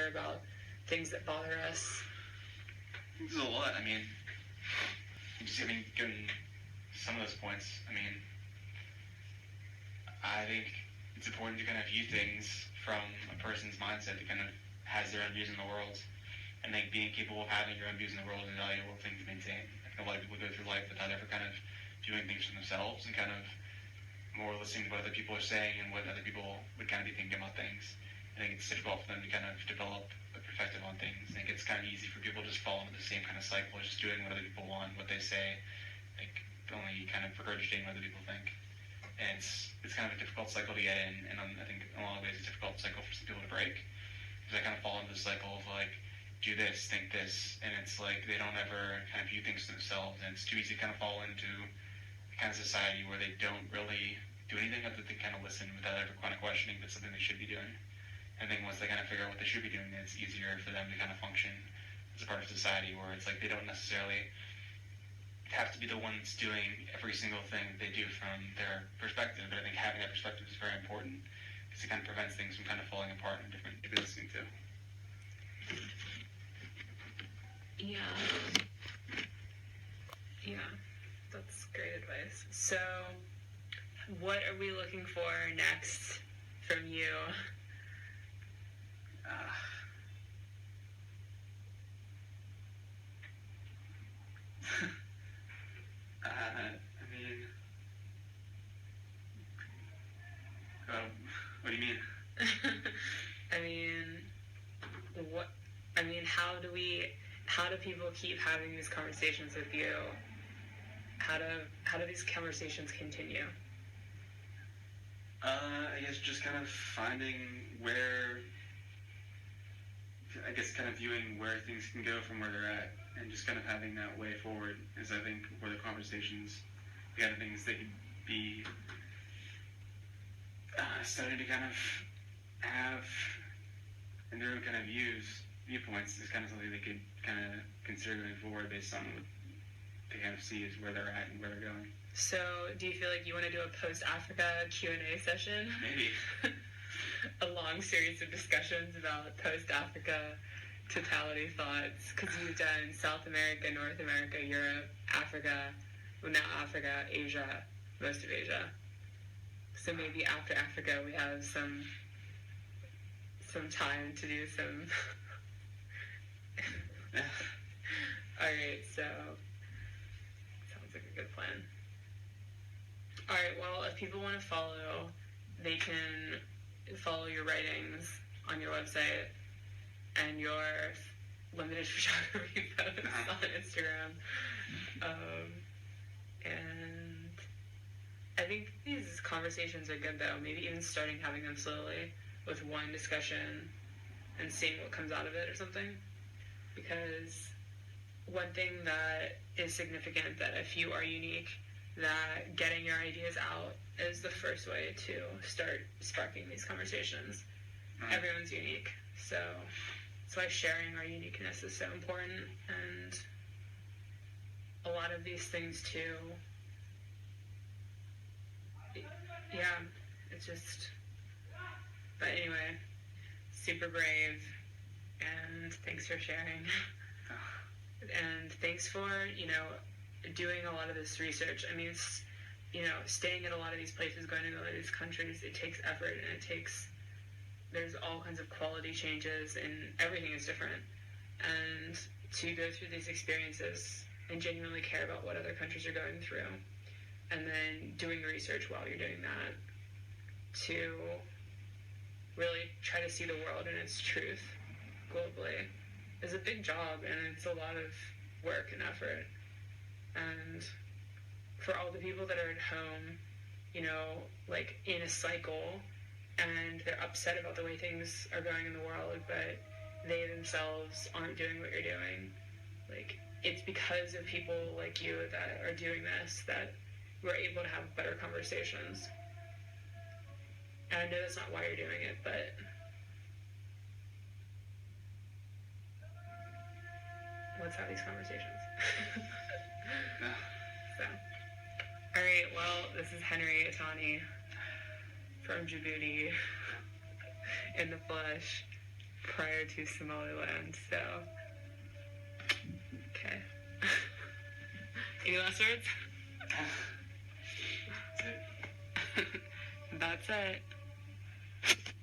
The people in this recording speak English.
about things that bother us? There's a lot. I mean, given some of those points, I think it's important to kind of view things from a person's mindset that kind of has their own views in the world. And I think being capable of having your own views in the world is a valuable thing to maintain. I think a lot of people go through life without ever kind of viewing things for themselves and kind of more listening to what other people are saying and what other people would kind of be thinking about things. I think it's difficult for them to kind of develop a perspective on things. I think it's kind of easy for people to just fall into the same kind of cycle, just doing what other people want, what they say, like only kind of regurgitating what other people think. And it's kind of a difficult cycle to get in, and I think in a lot of ways it's a difficult cycle for some people to break. Because I kind of fall into the cycle of like, do this, think this, and it's like they don't ever kind of view things to themselves, and it's too easy to kind of fall into a kind of society where they don't really do anything other than kind of listen without ever kind of questioning if it's something they should be doing. And I think once they kind of figure out what they should be doing, it's easier for them to kind of function as a part of society where it's like they don't necessarily have to be the ones doing every single thing they do from their perspective, but I think having that perspective is very important because it kind of prevents things from kind of falling apart in different to be listening to. Yeah, that's great advice. So, what are we looking for next from you? What do you mean? How do people keep having these conversations with you? How do these conversations continue? I guess just kind of finding where, kind of viewing where things can go from where they're at, and just kind of having that way forward is, I think, where the conversations, the kind of things they could be starting to kind of have in their own kind of viewpoints is kind of something they could kind of consider going forward based on what they kind of see is where they're at and where they're going. So, do you feel like you want to do a post-Africa Q&A session? Maybe. A long series of discussions about post-Africa totality thoughts, because you've done South America, North America, Europe, Africa, well, now Africa, Asia, most of Asia. So maybe after Africa we have some time to do some... Alright, so sounds like a good plan. Alright, well, if people want to follow, they can follow your writings on your website and your limited photography posts on Instagram. And I think these conversations are good, though. Maybe even starting having them slowly with one discussion and seeing what comes out of it or something. Because one thing that is significant, that if you are unique, that getting your ideas out is the first way to start sparking these conversations. Everyone's unique, so that's why sharing our uniqueness is so important. And a lot of these things too, it's just, but anyway, super brave, and thanks for sharing. And thanks for, doing a lot of this research. I mean, it's, staying at a lot of these places, going to a lot of these countries, it takes effort, and there's all kinds of quality changes, and everything is different. And to go through these experiences and genuinely care about what other countries are going through, and then doing research while you're doing that, to really try to see the world in its truth globally, is a big job, and it's a lot of work and effort. And for all the people that are at home, in a cycle, and they're upset about the way things are going in the world, but they themselves aren't doing what you're doing, it's because of people like you that are doing this that we're able to have better conversations. And I know that's not why you're doing it, but let's have these conversations. So, alright, well, this is Henry Atani from Djibouti in the flesh. prior to Somaliland, so okay. Any last words? That's it. That's it.